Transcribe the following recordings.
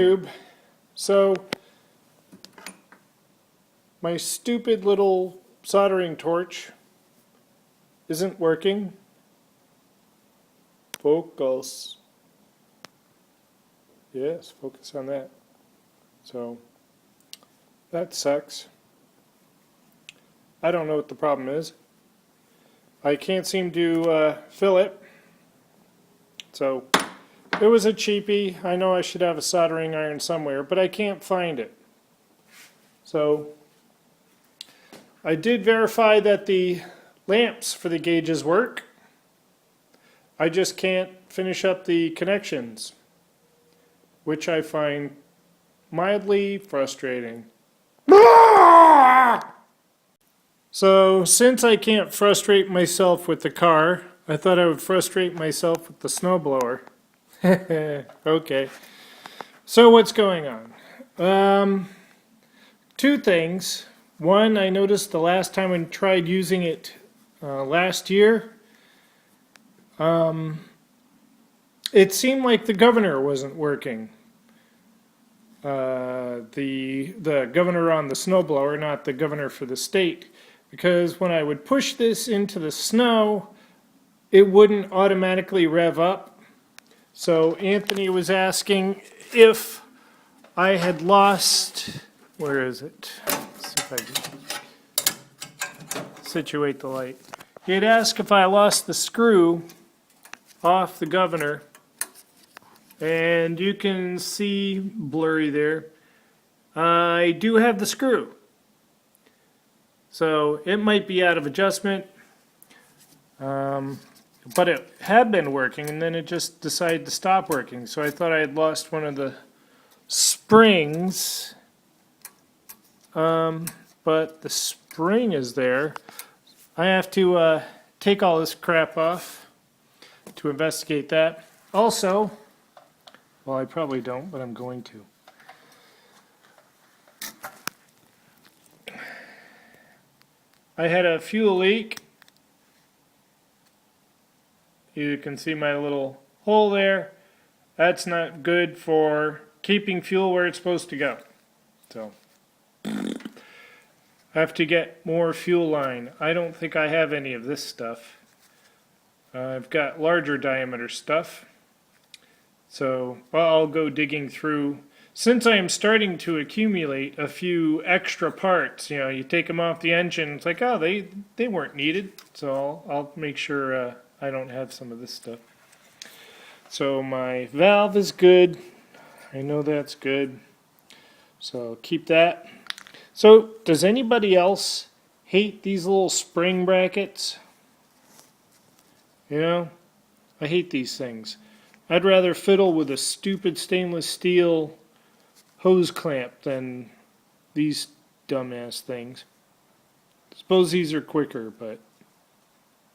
YouTube. So, my stupid little soldering torch isn't working. Focus. Yes, focus on that. So, that sucks. I don't know what the problem is. I can't seem to fill it. So, it was a cheapie. I know I should have a soldering iron somewhere, but I can't find it. So, I did verify that the lamps for the gauges work. I just can't finish up the connections, which I find mildly frustrating. So, since I can't frustrate myself with the car, I thought I would frustrate myself with the snowblower. Okay. So, what's going on? Two things. One, I noticed the last time I tried using it last year, it seemed like the governor wasn't working. The governor on the snowblower, not the governor for the state. Because when I would push this into the snow, it wouldn't automatically rev up. So Anthony was asking if I had lost, where is it? Let's see if I can situate the light. He had asked if I lost the screw off the governor. And you can see blurry there. I do have the screw. So it might be out of adjustment. But it had been working and then it just decided to stop working. So I thought I had lost one of the springs. But the spring is there. I have to take all this crap off to investigate that. Also, well, I probably don't, but I'm going to. I had a fuel leak. You can see my little hole there. That's not good for keeping fuel where it's supposed to go. So, I have to get more fuel line. I don't think I have any of this stuff. I've got larger diameter stuff. So, well, I'll go digging through. Since I am starting to accumulate a few extra parts, you take them off the engine, it's like, oh, they weren't needed. So I'll make sure I don't have some of this stuff. So my valve is good. I know that's good. So I'll keep that. So does anybody else hate these little spring brackets? I hate these things. I'd rather fiddle with a stupid stainless steel hose clamp than these dumbass things. Suppose these are quicker, but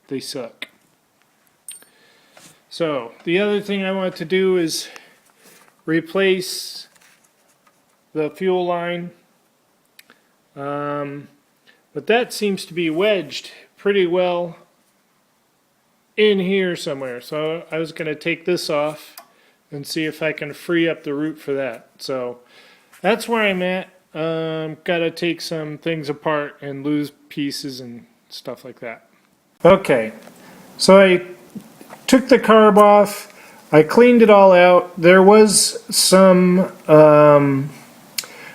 they suck. So, the other thing I want to do is replace the fuel line. But that seems to be wedged pretty well in here somewhere. So I was going to take this off and see if I can free up the root for that. So that's where I'm at. Got to take some things apart and lose pieces and stuff like that. Okay, so I took the carb off. I cleaned it all out. There was some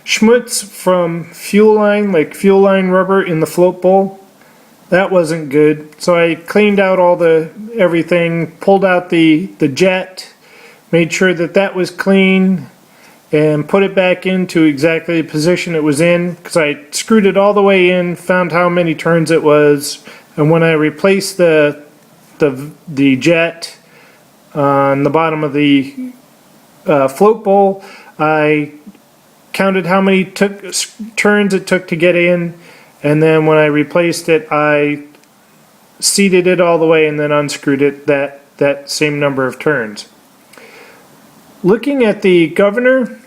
schmutz from fuel line, like fuel line rubber in the float bowl. That wasn't good. So I cleaned out all everything, pulled out the jet, made sure that was clean, and put it back into exactly the position it was in, because I screwed it all the way in, found how many turns it was, and when I replaced the jet on the bottom of the float bowl, I counted how many turns it took to get in, and then when I replaced it, I seated it all the way and then unscrewed it that same number of turns. Looking at the governor,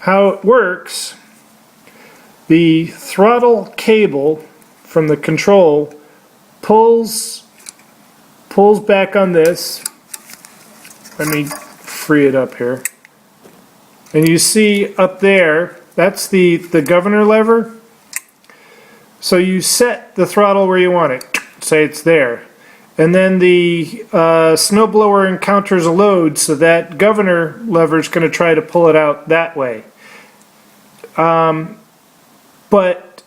how it works, the throttle cable from the control pulls back on this. Let me free it up here. And you see up there, that's the governor lever. So you set the throttle where you want it. Say it's there. And then the snowblower encounters a load, so that governor lever is going to try to pull it out that way. But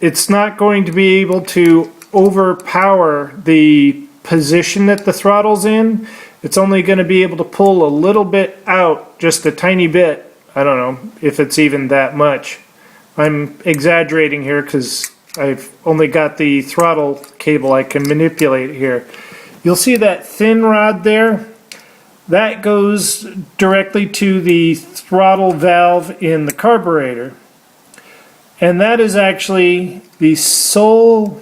it's not going to be able to overpower the position that the throttle's in. It's only going to be able to pull a little bit out, just a tiny bit. I don't know if it's even that much. I'm exaggerating here because I've only got the throttle cable I can manipulate here. You'll see that thin rod there. That goes directly to the throttle valve in the carburetor. And that is actually the sole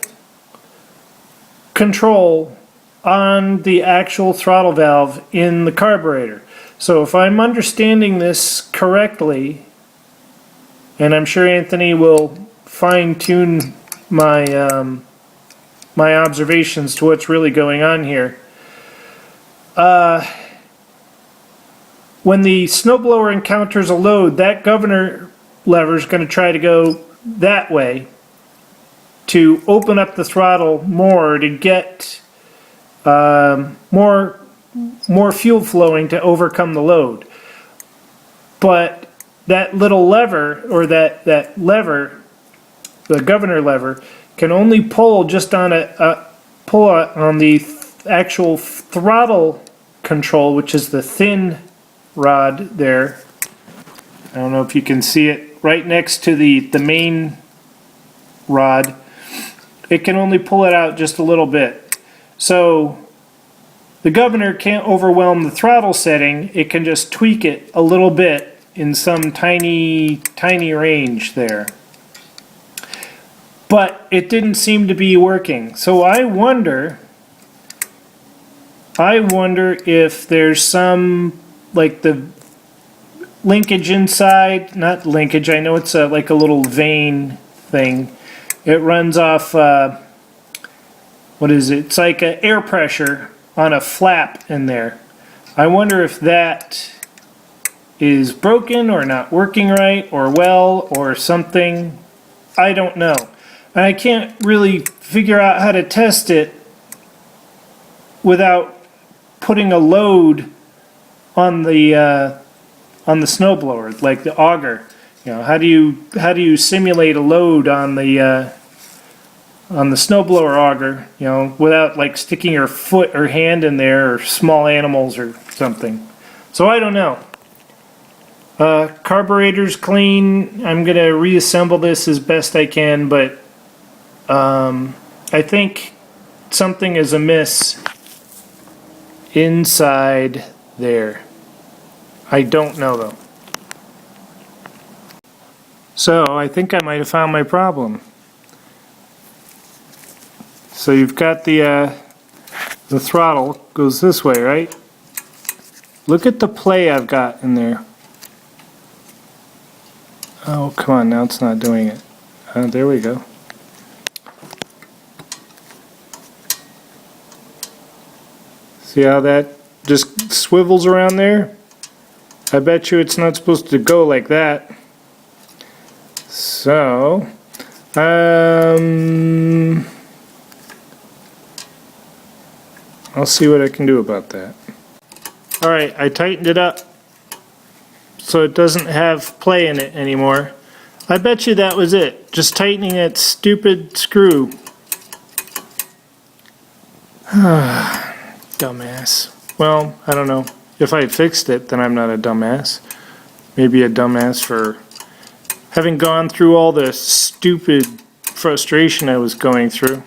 control on the actual throttle valve in the carburetor. So if I'm understanding this correctly, and I'm sure Anthony will fine-tune my my observations to what's really going on here. When the snowblower encounters a load, that governor lever is going to try to go that way to open up the throttle more to get more fuel flowing to overcome the load. But that little lever, or that lever, the governor lever, can only pull just on on the actual throttle control, which is the thin rod there. I don't know if you can see it right next to the main rod. It can only pull it out just a little bit. So the governor can't overwhelm the throttle setting. It can just tweak it a little bit in some tiny range there. But it didn't seem to be working. So I wonder if there's some, like, the linkage inside, not linkage, I know it's like a little vane thing. It runs off, what is it? It's like air pressure on a flap in there. I wonder if that is broken or not working right or well or something. I don't know. And I can't really figure out how to test it without putting a load on the snowblower, like the auger. You know, how do you simulate a load on the snowblower auger? You know, without like sticking your foot or hand in there, or small animals or something. So I don't know. Carburetor's clean. I'm gonna reassemble this as best I can, but I think something is amiss inside there. I don't know though. So I think I might have found my problem. So you've got the throttle goes this way, right? Look at the play I've got in there. Oh, come on, now it's not doing it. There we go. See how that just swivels around there? I bet you it's not supposed to go like that. So, I'll see what I can do about that. Alright, I tightened it up so it doesn't have play in it anymore. I bet you that was it. Just tightening that stupid screw. Dumbass. Well, I don't know. If I fixed it, then I'm not a dumbass. Maybe a dumbass for having gone through all the stupid frustration I was going through.